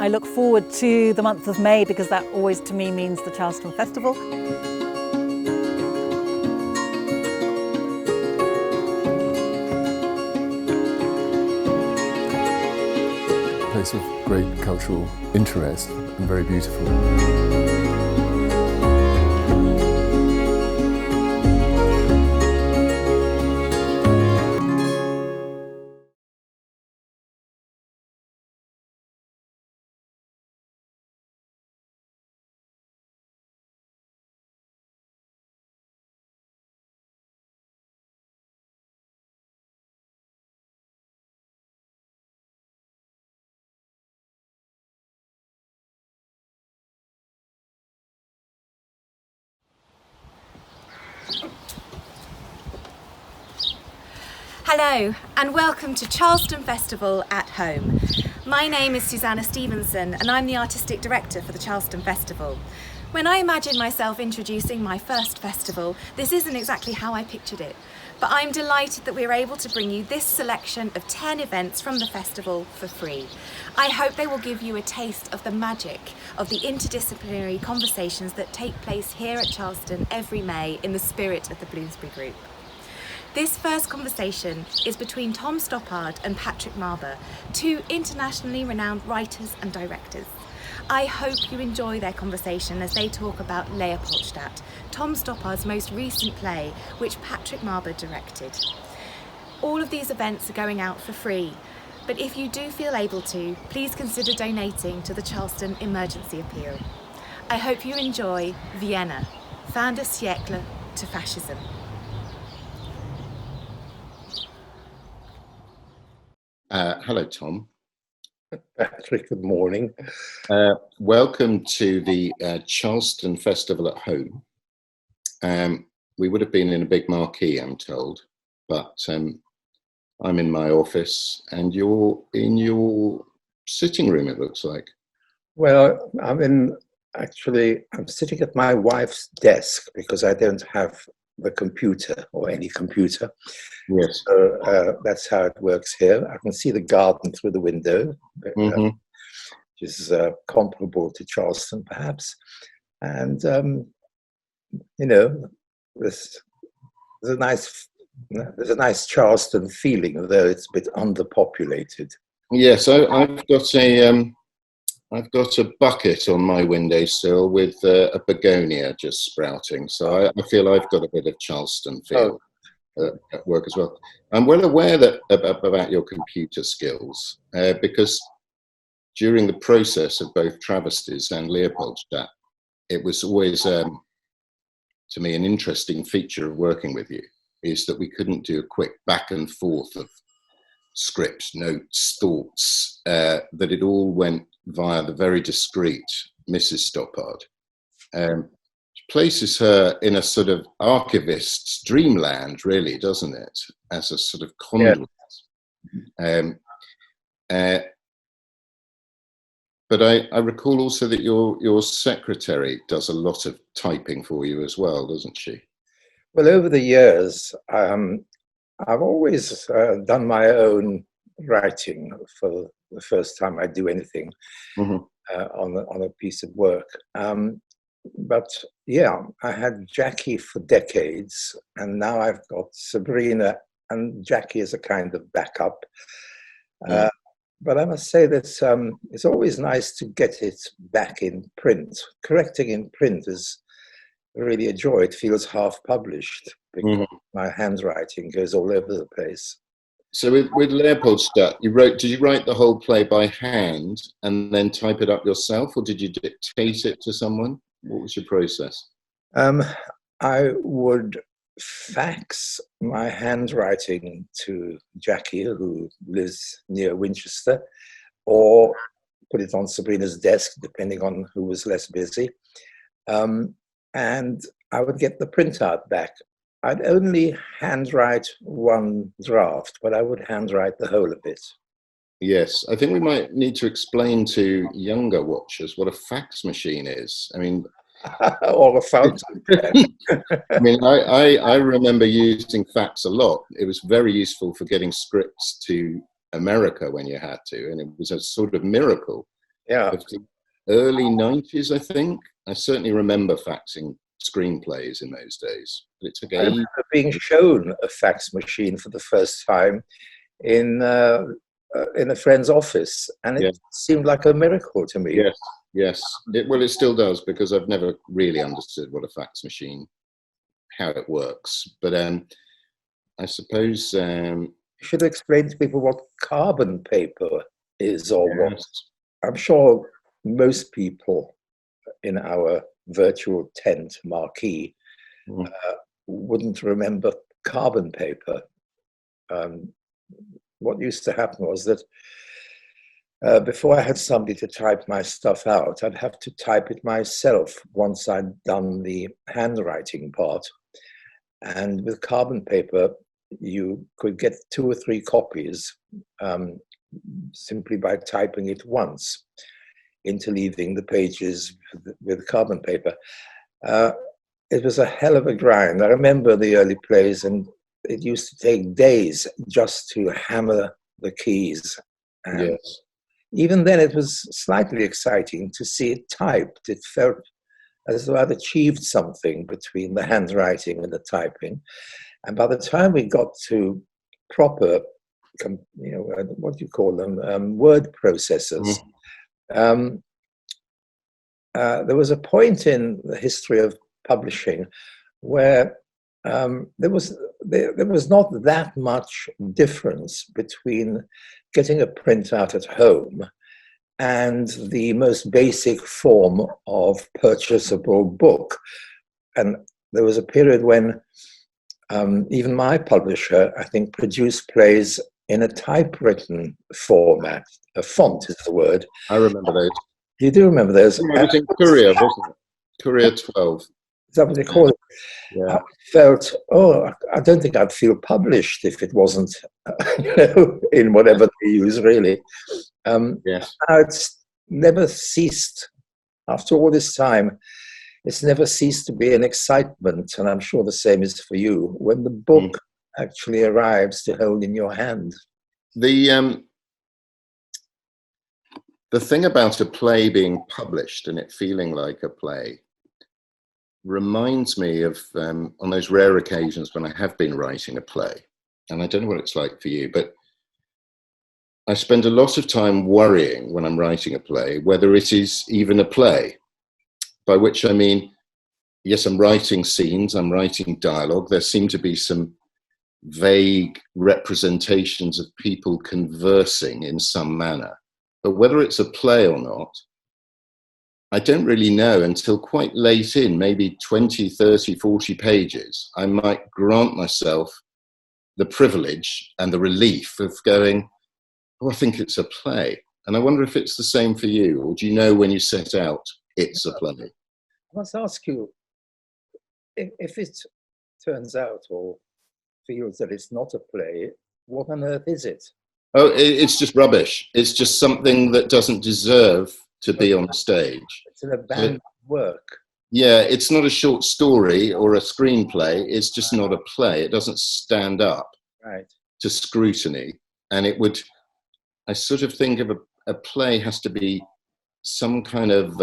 I look forward to the month of May because that always to me means the Charleston Festival. A place of great cultural interest and very beautiful. Hello and welcome to Charleston Festival at Home. My name is Susanna Stevenson and I'm the Artistic Director for the Charleston Festival. When I imagine myself introducing my first festival, this isn't exactly how I pictured it, but I'm delighted that we're able to bring you this selection of 10 events from the festival for free. I hope they will give you a taste of the magic of the interdisciplinary conversations that take place here at Charleston every May in the spirit of the Bloomsbury Group. This first conversation is between Tom Stoppard and Patrick Marber, two internationally renowned writers and directors. I hope you enjoy their conversation as they talk about Leopoldstadt, Tom Stoppard's most recent play, which Patrick Marber directed. All of these events are going out for free, but if you do feel able to, please consider donating to the Charleston Emergency Appeal. I hope you enjoy Vienna, fin de siècle to fascism. Hello, Tom. Patrick, good morning. Welcome to the Charleston Festival at Home. We would have been in a big marquee, I'm told, but I'm in my office and you're in your sitting room, it looks like. Well, I'm sitting at my wife's desk because I don't have the computer or any computer. Yes. So that's how it works here. I can see the garden through the window, which is comparable to Charleston, perhaps. And there's a nice Charleston feeling, though it's a bit underpopulated. Yes, I've got a bucket on my windowsill with a begonia just sprouting, so I feel I've got a bit of Charleston feel at work as well. I'm well aware about your computer skills because during the process of both Travesties and Leopoldstadt, it was always, to me, an interesting feature of working with you, is that we couldn't do a quick back and forth of scripts, notes, thoughts, that it all went via the very discreet Mrs. Stoppard. Places her in a sort of archivist's dreamland, really, doesn't it? As a sort of conduit. Yeah. But I recall also that your secretary does a lot of typing for you as well, doesn't she? Well, over the years, I've always done my own writing for the first time I do anything on a piece of work. But yeah, I had Jackie for decades, and now I've got Sabrina, and Jackie is a kind of backup. But I must say that it's always nice to get it back in print. Correcting in print is really a joy. It feels half published because my handwriting goes all over the place. So with Leopoldstadt, did you write the whole play by hand and then type it up yourself, or did you dictate it to someone? What was your process? I would fax my handwriting to Jackie, who lives near Winchester, or put it on Sabrina's desk, depending on who was less busy. And I would get the printout back. I'd only handwrite one draft, but I would handwrite the whole of it. Yes, I think we might need to explain to younger watchers what a fax machine is. I mean, or a fountain pen. I mean, I remember using fax a lot. It was very useful for getting scripts to America when you had to, and it was a sort of miracle Yeah. of the early 90s, I think. I certainly remember faxing screenplays in those days. But it took I ages. remember being shown a fax machine for the first time in a friend's office, and it Yeah. seemed like a miracle to me. Yes, yes. Well, it still does, because I've never really understood what a fax machine, how it works. But I suppose You should explain to people what carbon paper is, or what. yes. I'm sure most people in our virtual tent marquee Mm. wouldn't remember carbon paper. What used to happen was that before I had somebody to type my stuff out, I'd have to type it myself once I'd done the handwriting part. And with carbon paper, you could get 2 or 3 copies simply by typing it once, interleaving the pages with carbon paper. It was a hell of a grind. I remember the early plays, and it used to take days just to hammer the keys. And Yes. even then, it was slightly exciting to see it typed. It felt as though I'd achieved something between the handwriting and the typing. And by the time we got to proper, what do you call them, word processors, there was a point in the history of publishing where there was not that much difference between getting a printout at home and the most basic form of purchasable book. And there was a period when even my publisher, I think, produced plays in a typewritten format. A font is the word. I remember those. You do remember those? It was in Courier, wasn't it? Courier 12. Is that what they call it? Yeah. I felt, I don't think I'd feel published if it wasn't, in whatever they use, really. Yes. It's never ceased, after all this time, it's never ceased to be an excitement, and I'm sure the same is for you, when the book actually arrives to hold in your hand. The thing about a play being published and it feeling like a play reminds me of on those rare occasions when I have been writing a play, and I don't know what it's like for you, but I spend a lot of time worrying when I'm writing a play whether it is even a play, by which I mean, yes, I'm writing scenes, I'm writing dialogue, there seem to be some vague representations of people conversing in some manner, but whether it's a play or not, I don't really know until quite late in, maybe 20, 30, 40 pages, I might grant myself the privilege and the relief of going, oh, I think it's a play. And I wonder if it's the same for you, or do you know when you set out, it's a play? I must ask you, if it turns out or feels that it's not a play, what on earth is it? Oh, it's just rubbish. It's just something that doesn't deserve to be on stage. It's an abandoned work. Yeah, it's not a short story or a screenplay. It's just not a play. It doesn't stand up to scrutiny. And it would, I sort of think of a play has to be some kind of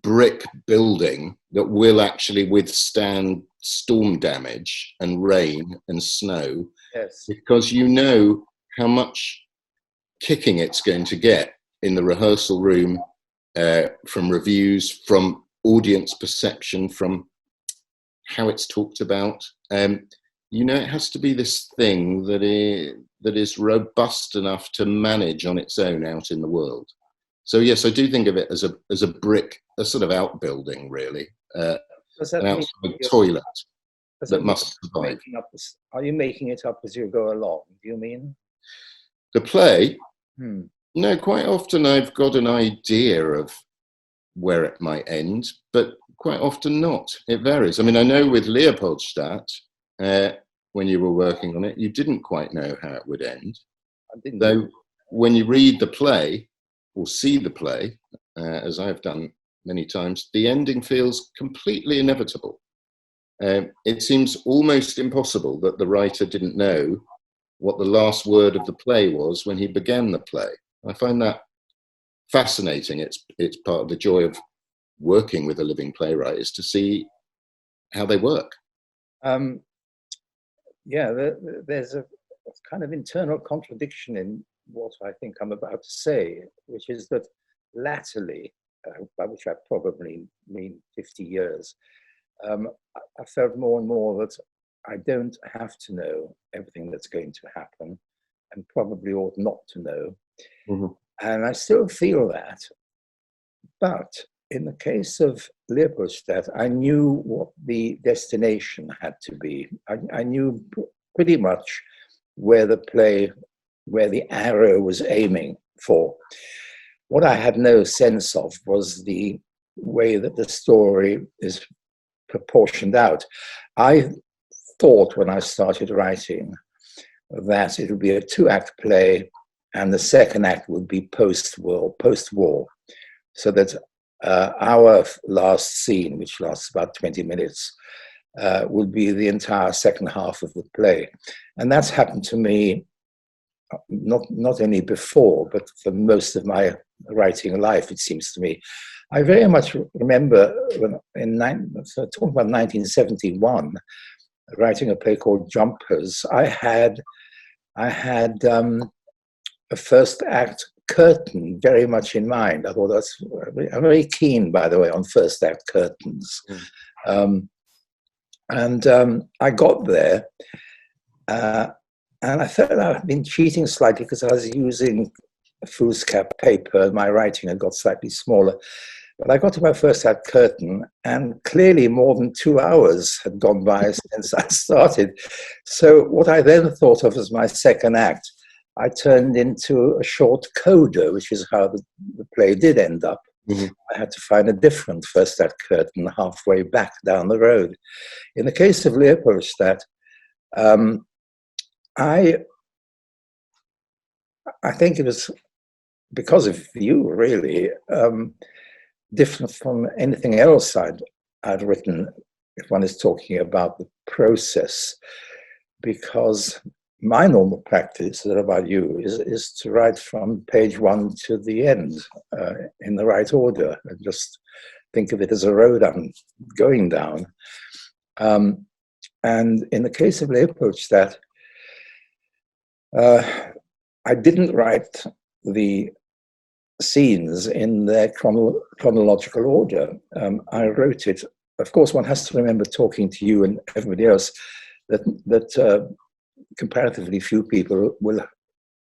brick building that will actually withstand storm damage and rain and snow. Yes. Because you know how much kicking it's going to get in the rehearsal room, from reviews, from audience perception, from how it's talked about. You know, it has to be this thing that is robust enough to manage on its own out in the world. So yes, I do think of it as a brick, a sort of outbuilding, really, an outside toilet that must survive. Are you making it up as you go along? Do you mean? The play? No, quite often I've got an idea of where it might end, but quite often not. It varies. I mean, I know with Leopoldstadt, when you were working on it, you didn't quite know how it would end. I didn't. Though when you read the play or see the play, as I've done many times, the ending feels completely inevitable. It seems almost impossible that the writer didn't know what the last word of the play was when he began the play. I find that fascinating. It's part of the joy of working with a living playwright is to see how they work. Yeah, there's a kind of internal contradiction in what I think I'm about to say, which is that latterly, by which I probably mean 50 years, I felt more and more that I don't have to know everything that's going to happen, and probably ought not to know. Mm-hmm. And I still feel that. But in the case of Leopoldstadt, I knew what the destination had to be. I knew pretty much where the arrow was aiming for. What I had no sense of was the way that the story is proportioned out. I thought when I started writing that it would be a 2-act play and the second act would be post-war, so that our last scene, which lasts about 20 minutes, would be the entire second half of the play. And that's happened to me not only before, but for most of my writing life, it seems to me. I very much remember when talking about 1971, writing a play called Jumpers. I had a first act curtain very much in mind. I thought I'm very keen, by the way, on first act curtains. I got there, and I felt I'd been cheating slightly because I was using foolscap paper. My writing had got slightly smaller. But I got to my first act curtain, and clearly more than 2 hours had gone by since I started. So what I then thought of as my second act, I turned into a short coda, which is how the play did end up. Mm-hmm. I had to find a different first act curtain halfway back down the road. In the case of Leopoldstadt, I think it was because of you, really, different from anything else I'd written, if one is talking about the process, because my normal practice, I don't know about you, is to write from page 1 to the end in the right order, and just think of it as a road I'm going down. And in the case of Leopoldstadt, I didn't write the scenes in their chronological order. I wrote it. Of course, one has to remember, talking to you and everybody else, that comparatively few people will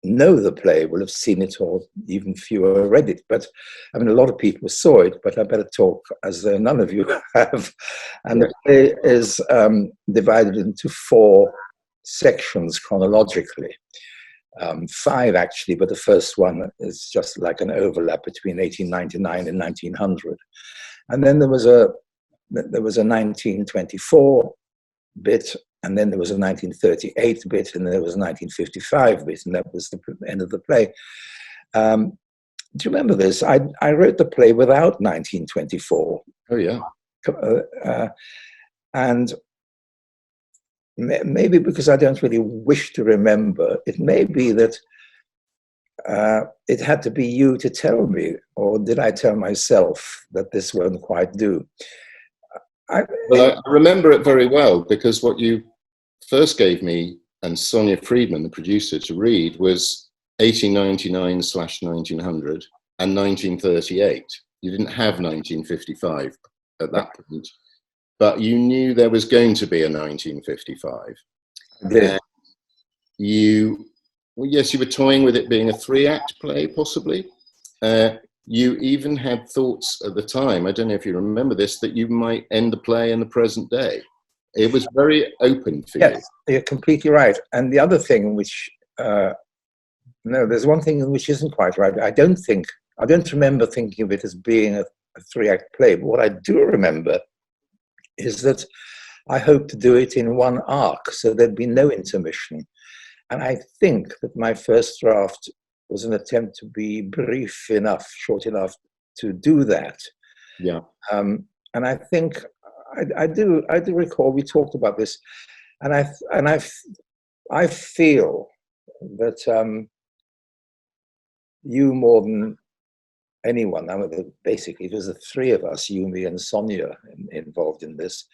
know the play, will have seen it, or even fewer read it. But I mean, a lot of people saw it, but I better talk as though none of you have. And the play is divided into 4 sections chronologically. 5 actually, but the first one is just like an overlap between 1899 and 1900. And then there was a 1924 bit, and then there was a 1938 bit, and then there was a 1955 bit, and that was the end of the play. Do you remember this? I wrote the play without 1924. Oh yeah. And maybe because I don't really wish to remember, it may be that it had to be you to tell me, or did I tell myself that this won't quite do? I remember it very well, because what you first gave me and Sonia Friedman, the producer, to read was 1899/1900 and 1938. You didn't have 1955 at that point. But you knew there was going to be a 1955. Yeah. Yes, you were toying with it being a 3-act play, possibly. You even had thoughts at the time, I don't know if you remember this, that you might end the play in the present day. It was very open for you. Yes, you're completely right. And the other thing which, there's one thing which isn't quite right. I don't remember thinking of it as being a 3-act play, but what I do remember is that I hope to do it in 1 arc, so there'd be no intermission. And I think that my first draft was an attempt to be brief enough, short enough to do that. Yeah. And I think I do recall we talked about this, and I feel that you, more than anyone. I mean, basically, it was the three of us, you, me, and Sonia, involved in this.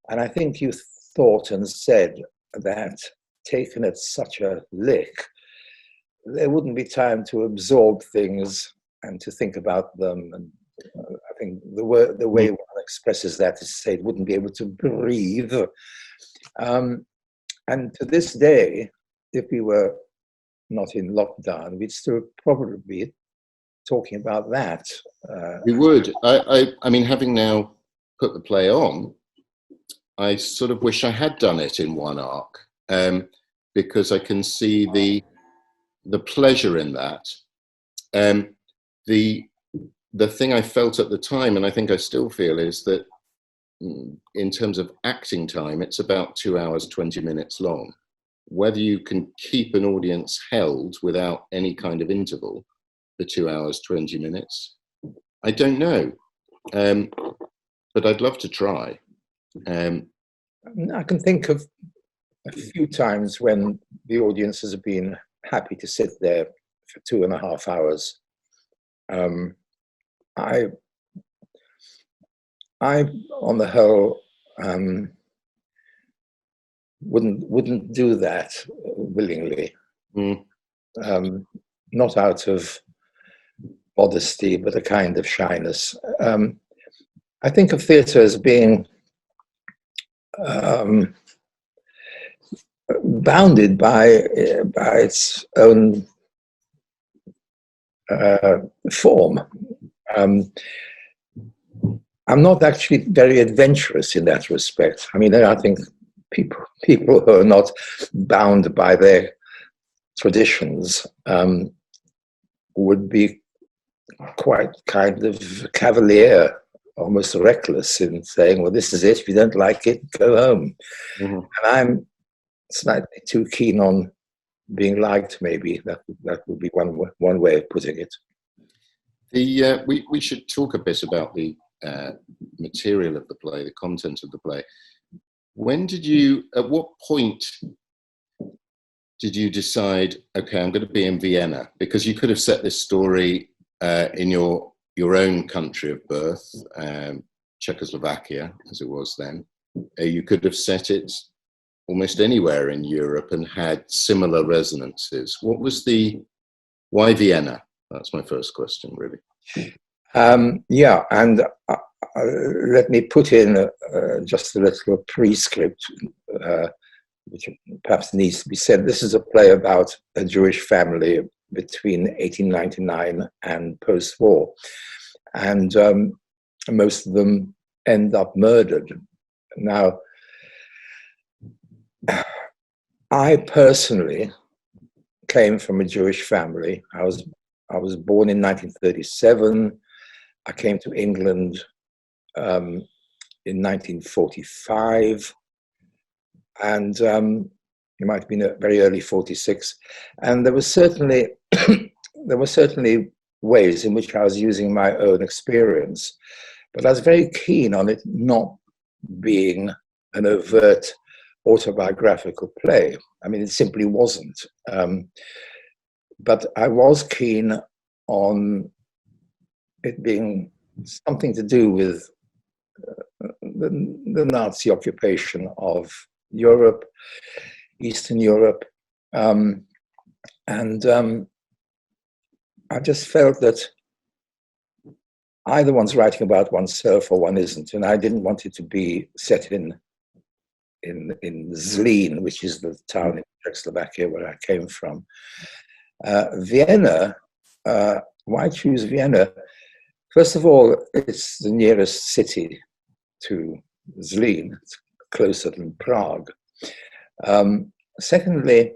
And I think you thought and said that taken at such a lick, there wouldn't be time to absorb things and to think about them. And I think the way one expresses that is to say it wouldn't be able to breathe. And to this day, if we were not in lockdown, we'd still probably be talking about that. We would. I mean, having now put the play on, I sort of wish I had done it in one arc, because I can see the pleasure in that. The thing I felt at the time, and I think I still feel, is that in terms of acting time, it's about 2 hours, 20 minutes long. Whether you can keep an audience held without any kind of interval for 2 hours, 20 minutes, I don't know. But I'd love to try. I can think of a few times when the audience has been happy to sit there for 2.5 hours. I, on the whole, wouldn't do that willingly. Not out of modesty, but a kind of shyness. I think of theatre as being bounded by its own form. I'm not actually very adventurous in that respect. I mean, I think people who are not bound by their traditions would be quite kind of cavalier, almost reckless in saying, well, this is it. If you don't like it, go home. And I'm slightly too keen on being liked, maybe. That would be one way of putting it. We should talk a bit about the material of the play, the content of the play. At what point did you decide, okay, I'm going to be in Vienna? Because you could have set this story in your own country of birth, Czechoslovakia, as it was then. You could have set it almost anywhere in Europe and had similar resonances. Why Vienna? That's my first question, really. Yeah, and let me put in just a little prescript, which perhaps needs to be said. This is a play about a Jewish family between 1899 and post-war, and most of them end up murdered. Now, I personally came from a Jewish family. I was born in 1937. I came to England in 1945, and it might have been very early 46. And there were certainly ways in which I was using my own experience, but I was very keen on it not being an overt autobiographical play. I mean, it simply wasn't. But I was keen on it being something to do with the Nazi occupation of Europe, Eastern Europe. And I just felt that either one's writing about oneself or one isn't. And I didn't want it to be set in Zlín, which is the town in Czechoslovakia where I came from. Vienna, why choose Vienna? First of all, it's the nearest city to Zlín. It's closer than Prague. Secondly,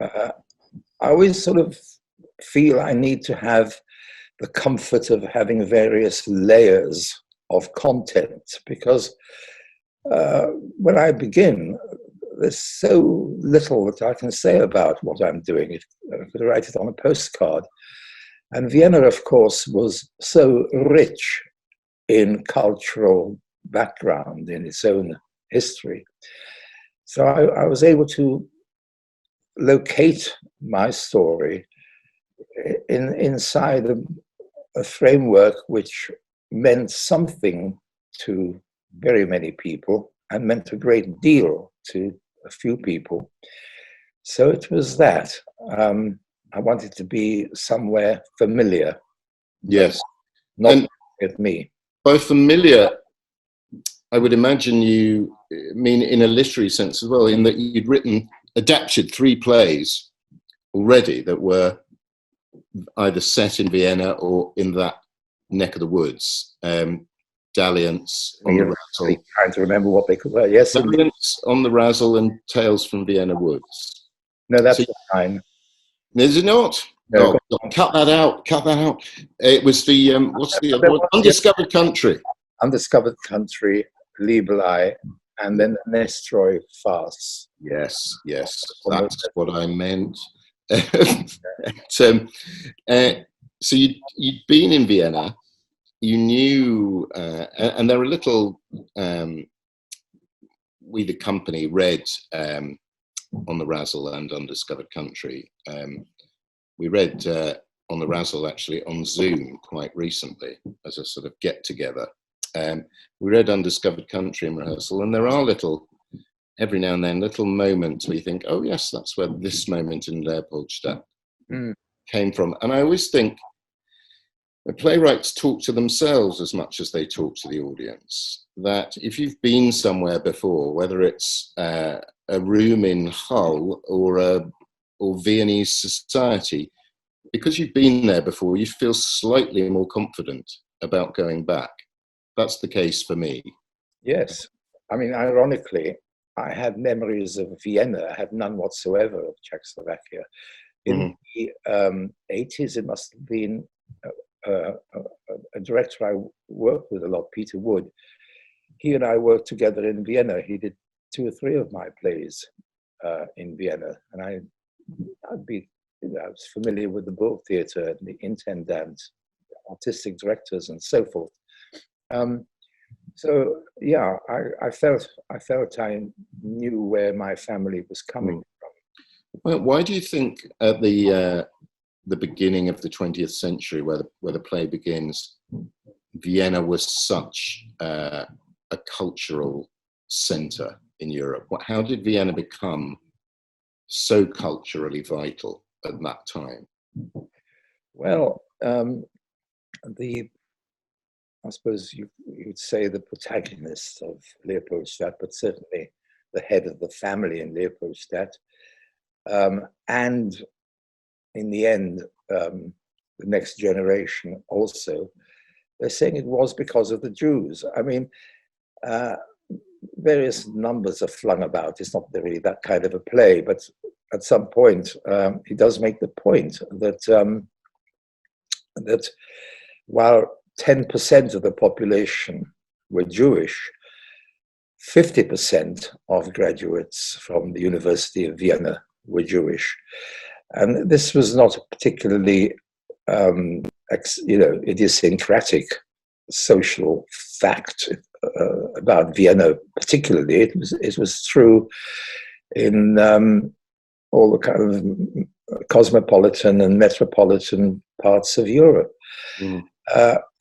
I always sort of feel I need to have the comfort of having various layers of content, because when I begin, there's so little that I can say about what I'm doing. I could write it on a postcard. And Vienna, of course, was so rich in cultural background, in its own history. So I was able to locate my story inside a framework which meant something to very many people and meant a great deal to a few people. So it was that. I wanted to be somewhere familiar. Yes. Not And with me. by familiar, I would imagine you mean in a literary sense as well, in that you'd adapted 3 plays already that were either set in Vienna or in that neck of the woods. Dalliance on the Razzle. Trying to remember what they were. Yes, Dalliance on the Razzle and Tales from Vienna Woods. no, that's So, fine. is it not? No, Oh, cut that out. Cut that out. It was the what's the other one? Undiscovered Country. Undiscovered Country, Liebelei, and then the Nestroy farce. Yes, that's what I meant. So you'd been in Vienna. You knew, and there were little. We, the company, read on the Razzle and Undiscovered Country. We read on the Razzle actually on Zoom quite recently as a sort of get together. We read Undiscovered Country in rehearsal, and there are every now and then, little moments where you think, oh yes, that's where this moment in Leopoldstadt came from. And I always think the playwrights talk to themselves as much as they talk to the audience. That if you've been somewhere before, whether it's a room in Hull or Viennese society, because you've been there before, you feel slightly more confident about going back. That's the case for me. Yes. I mean, ironically, I have memories of Vienna. I have none whatsoever of Czechoslovakia. In the 80s, it must have been a director I worked with a lot, Peter Wood. He and I worked together in Vienna. He did 2 or 3 of my plays in Vienna. And I was familiar with the Bull Theatre and the Intendant, artistic directors and so forth. So yeah, I felt I knew where my family was coming from. Well, why do you think at the beginning of the 20th century, where the play begins, Vienna was such a cultural centre in Europe? How did Vienna become so culturally vital at that time? Well, I suppose you'd say the protagonist of Leopoldstadt, but certainly the head of the family in Leopoldstadt, and in the end, the next generation also, they're saying it was because of the Jews. I mean, various numbers are flung about. It's not really that kind of a play, but at some point, he does make the point that that while 10% of the population were Jewish, 50% of graduates from the University of Vienna were Jewish. And this was not a particularly, idiosyncratic social fact about Vienna particularly. It was true in all the kind of cosmopolitan and metropolitan parts of Europe.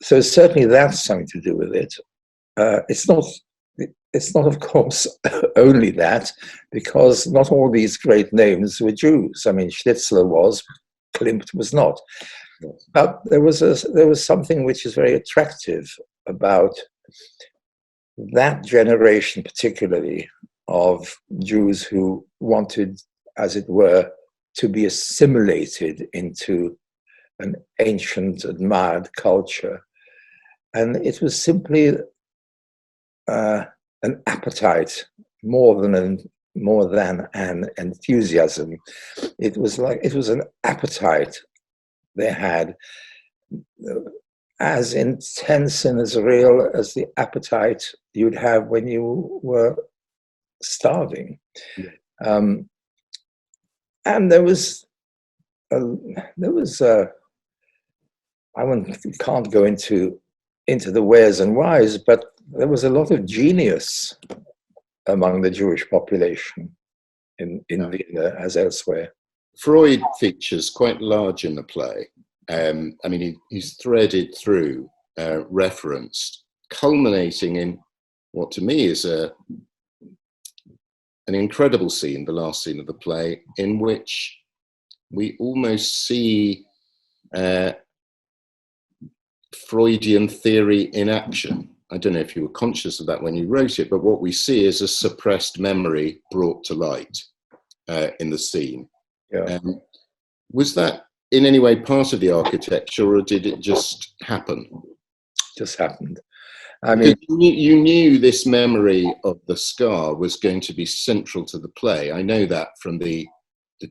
So certainly that's something to do with it. It's not, of course, only that, because not all these great names were Jews. I mean, Schnitzler was, Klimt was not. But there was something which is very attractive about that generation, particularly of Jews who wanted, as it were, to be assimilated into an ancient, admired culture. And it was simply an appetite more than an enthusiasm. It was an appetite they had, as intense and as real as the appetite you'd have when you were starving. And there was I can't go into the wheres and whys, but there was a lot of genius among the Jewish population in Vienna as elsewhere. Freud features quite large in the play. I mean, he's threaded through, referenced, culminating in what to me is an incredible scene, the last scene of the play, in which we almost see Freudian theory in action. I don't know if you were conscious of that when you wrote it, but what we see is a suppressed memory brought to light in the scene. Yeah. Was that in any way part of the architecture, or did it just happen? Just happened. I mean, you knew this memory of the scar was going to be central to the play. I know that from the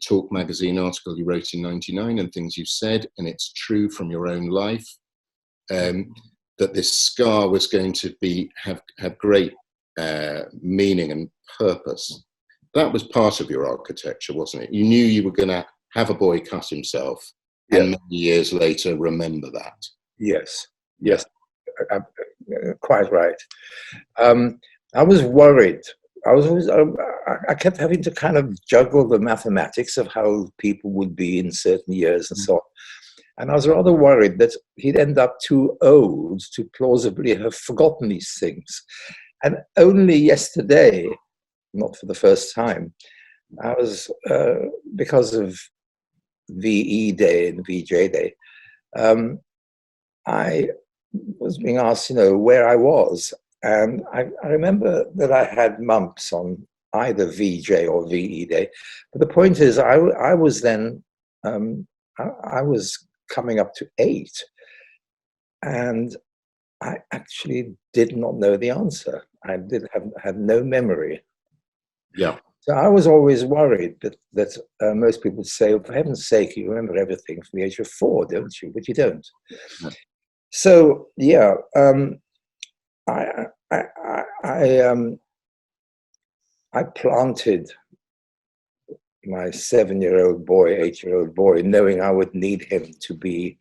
Talk magazine article you wrote in '99 and things you said, and it's true from your own life, that this scar was going to have great meaning and purpose. That was part of your architecture, wasn't it? You knew you were going to have a boy cut himself, and many years later remember that. Yes, quite right. I was worried. I kept having to kind of juggle the mathematics of how people would be in certain years and so on. And I was rather worried that he'd end up too old to plausibly have forgotten these things. And only yesterday, not for the first time, I was, because of VE Day and VJ Day, I was being asked, where I was. And I remember that I had mumps on either VJ or VE Day. But the point is, I was then, I was coming up to 8. And I actually did not know the answer. I had no memory. Yeah. So I was always worried that most people would say, oh, for heaven's sake, you remember everything from the age of 4, don't you? But you don't. No. So, yeah, I planted my 7-year-old boy, 8-year-old boy, knowing I would need him to be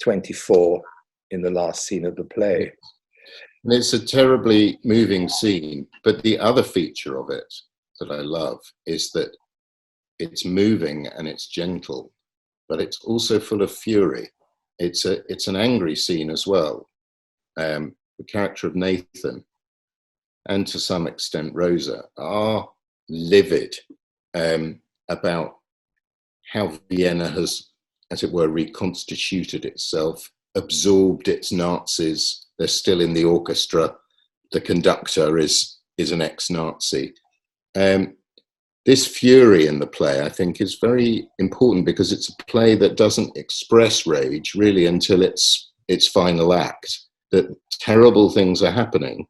24 in the last scene of the play. And it's a terribly moving scene, but the other feature of it that I love is that it's moving and it's gentle, but it's also full of fury. It's an angry scene as well. The character of Nathan, and to some extent Rosa, are livid about how Vienna has, as it were, reconstituted itself, absorbed its Nazis. They're still in the orchestra. The conductor is an ex-Nazi. This fury in the play, I think, is very important because it's a play that doesn't express rage really until its final act. That terrible things are happening,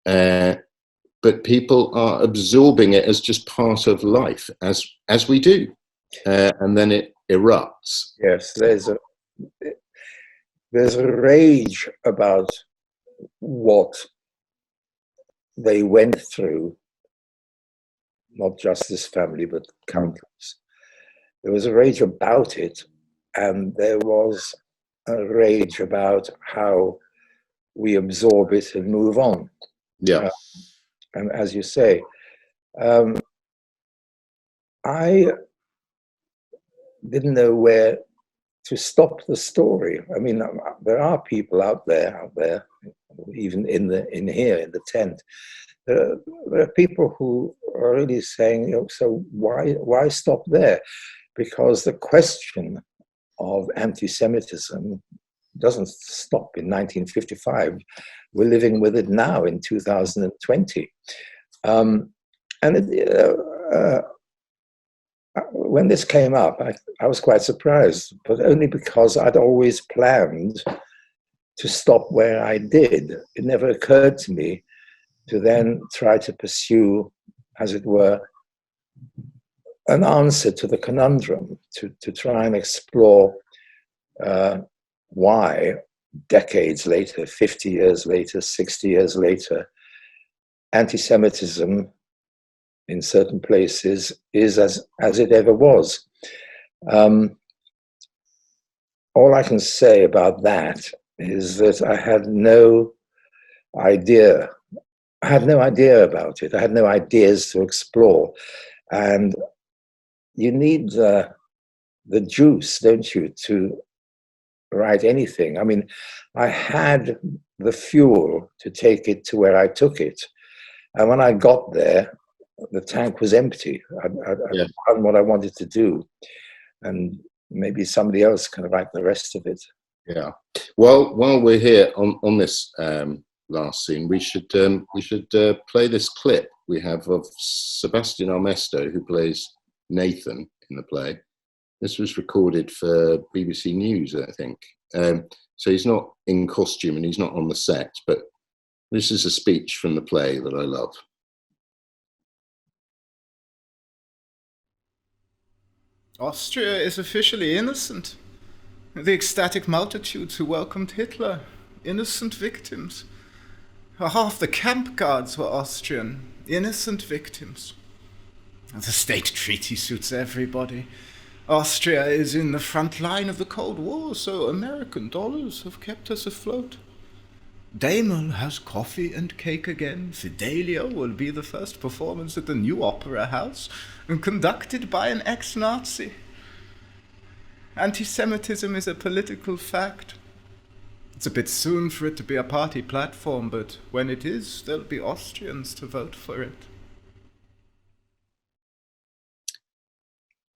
but people are absorbing it as just part of life, as we do, and then it erupts. Yes, there's a rage about what they went through. Not just this family, but countless. There was a rage about it, and there was a rage about how we absorb it and move on. Yeah. And as you say, I didn't know where to stop the story. I mean, there are people out there, even in here in the tent. There are people who are really saying, so why stop there? Because the question of anti-Semitism doesn't stop in 1955. We're living with it now in 2020. When this came up, I was quite surprised, but only because I'd always planned to stop where I did. It never occurred to me to then try to pursue, as it were, an answer to the conundrum, to try and explore why decades later, 50 years later, 60 years later, anti-Semitism in certain places is as it ever was. All I can say about that is that I had no idea. I had no idea about it. I had no ideas to explore. And you need the juice, don't you, to write anything. I mean, I had the fuel to take it to where I took it. And when I got there, the tank was empty. I'd done what I wanted to do. And maybe somebody else can write the rest of it. Yeah. Well, while we're here on this last scene, we should play this clip we have of Sebastian Armesto, who plays Nathan in the play. This was recorded for BBC News, I think. So he's not in costume and he's not on the set, but this is a speech from the play that I love. Austria is officially innocent. The ecstatic multitudes who welcomed Hitler, innocent victims. Half the camp guards were Austrian, innocent victims. The state treaty suits everybody. Austria is in the front line of the Cold War, so American dollars have kept us afloat. Damon has coffee and cake again. Fidelio will be the first performance at the new Opera House, and conducted by an ex-Nazi. Anti-Semitism is a political fact. It's a bit soon for it to be a party platform, but when it is, there'll be Austrians to vote for it.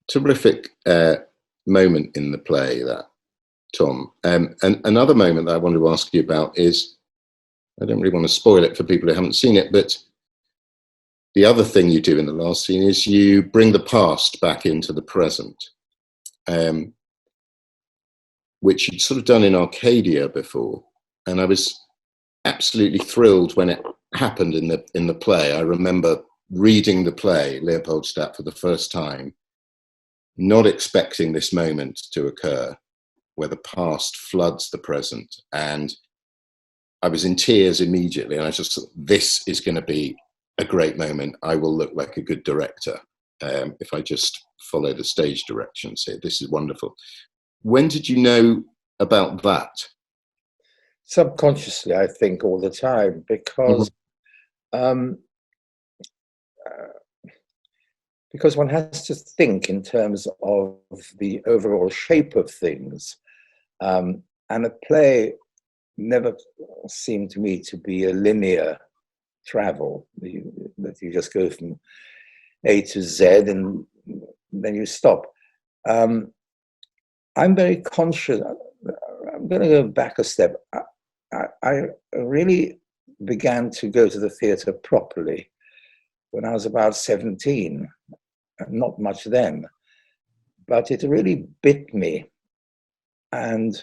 Terrific moment in the play, that, Tom. And another moment that I wanted to ask you about is, I don't really want to spoil it for people who haven't seen it, but the other thing you do in the last scene is you bring the past back into the present, which you'd sort of done in Arcadia before. And I was absolutely thrilled when it happened in the play. I remember reading the play, Leopoldstadt, for the first time, not expecting this moment to occur, where the past floods the present. And I was in tears immediately, and I just thought, this is going to be a great moment. I will look like a good director if I just follow the stage directions here. This is wonderful. When did you know about that? Subconsciously, I think, all the time, because because one has to think in terms of the overall shape of things, and a play never seemed to me to be a linear travel, that you just go from A to Z and then you stop. I'm very conscious. I'm going to go back a step. I really began to go to the theatre properly when I was about 17. Not much then, but it really bit me. And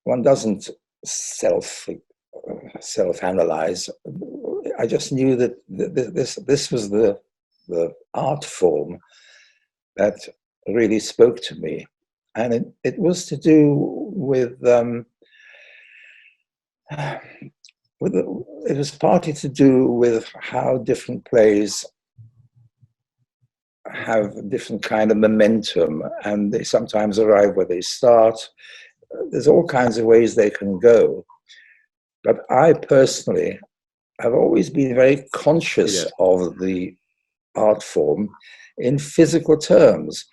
one doesn't self-analyze. I just knew that this was the art form that really spoke to me, and it was to do with it was partly to do with how different plays have a different kind of momentum, and they sometimes arrive where they start. There's all kinds of ways they can go. But I personally have always been very conscious of the art form in physical terms.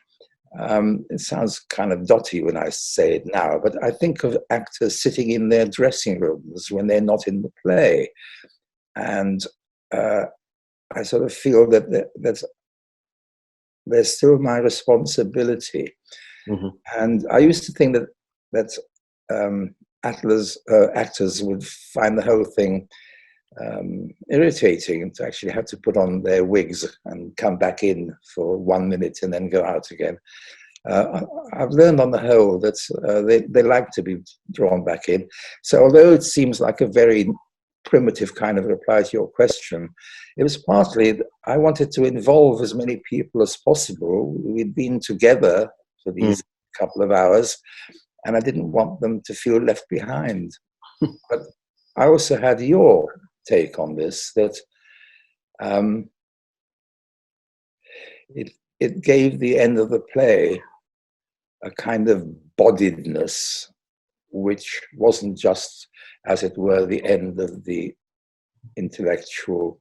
It sounds kind of dotty when I say it now, but I think of actors sitting in their dressing rooms when they're not in the play. And I sort of feel that there's still my responsibility. And I used to think that actors would find the whole thing irritating, to actually have to put on their wigs and come back in for 1 minute and then go out again. I've learned on the whole that they like to be drawn back in. So although it seems like a very primitive kind of reply to your question, it was partly I wanted to involve as many people as possible. We'd been together for these couple of hours, and I didn't want them to feel left behind. But I also had your take on this, that it gave the end of the play a kind of bodiedness, which wasn't just, as it were, the end of the intellectual.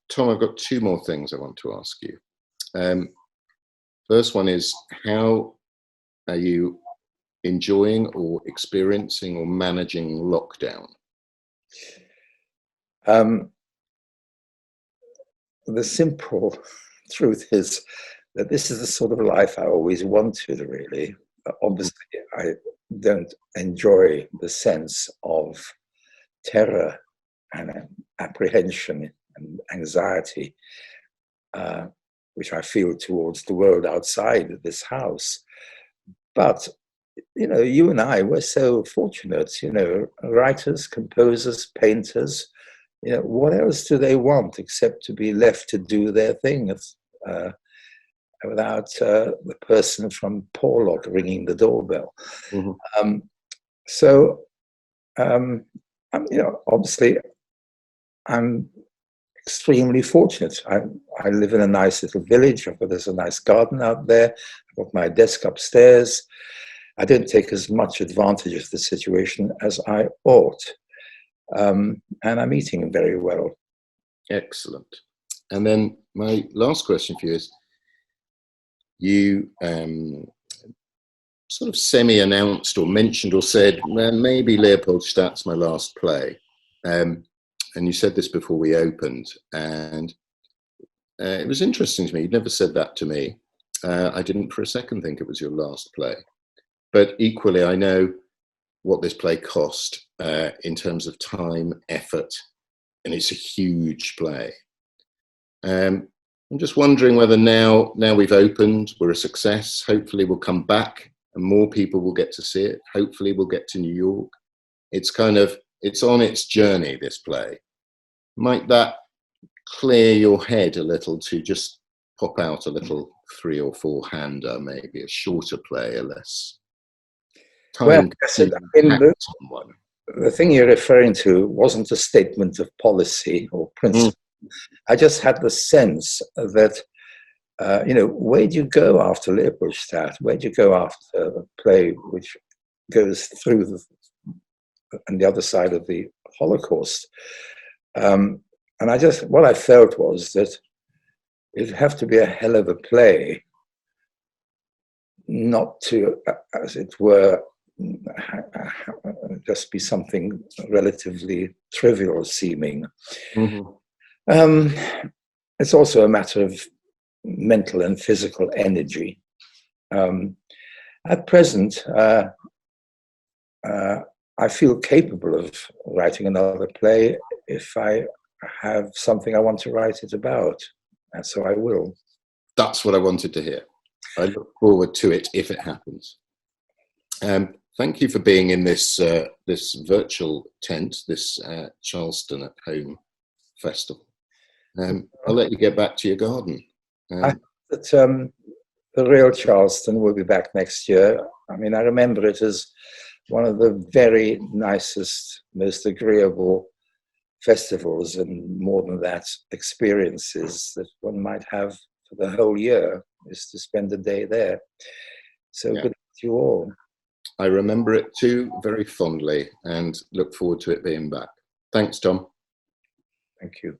Tom, I've got two more things I want to ask you. First one is, how are you enjoying or experiencing or managing lockdown? The simple truth is that this is the sort of life I always wanted, really. Obviously, I don't enjoy the sense of terror and apprehension and anxiety, which I feel towards the world outside this house. But, you and I, we're so fortunate, writers, composers, painters, what else do they want except to be left to do their thing without the person from Porlock ringing the doorbell? Mm-hmm. Obviously, I'm extremely fortunate. I live in a nice little village. There's a nice garden out there. I've got my desk upstairs. I don't take as much advantage of the situation as I ought. And I'm eating very well. Excellent. And then my last question for you is, you sort of semi-announced or mentioned or said, "Man, maybe Leopoldstadt's my last play." And you said this before we opened, and it was interesting to me. You'd never said that to me. I didn't for a second think it was your last play. But equally, I know what this play cost in terms of time, effort, and it's a huge play. I'm just wondering whether now we've opened, we're a success, hopefully we'll come back and more people will get to see it. Hopefully we'll get to New York. It's on its journey, this play. Might that clear your head a little to just pop out a little 3 or 4-hander, maybe a shorter play, a less time one. The thing you're referring to wasn't a statement of policy or principle. I just had the sense that, where do you go after Leopoldstadt? Where do you go after a play which goes through on the other side of the Holocaust? And what I felt was that it'd have to be a hell of a play not to, as it were, just be something relatively trivial seeming. Mm-hmm. It's also a matter of mental and physical energy. At present, I feel capable of writing another play if I have something I want to write it about, and so I will. That's what I wanted to hear. I look forward to it if it happens. Thank you for being in this this virtual tent, this Charleston at Home festival. I'll let you get back to your garden. I hope that the real Charleston will be back next year. I mean, I remember it as one of the very nicest, most agreeable festivals, and more than that, experiences that one might have for the whole year, is to spend a day there. So good to you all. I remember it too very fondly and look forward to it being back. Thanks, Tom. Thank you.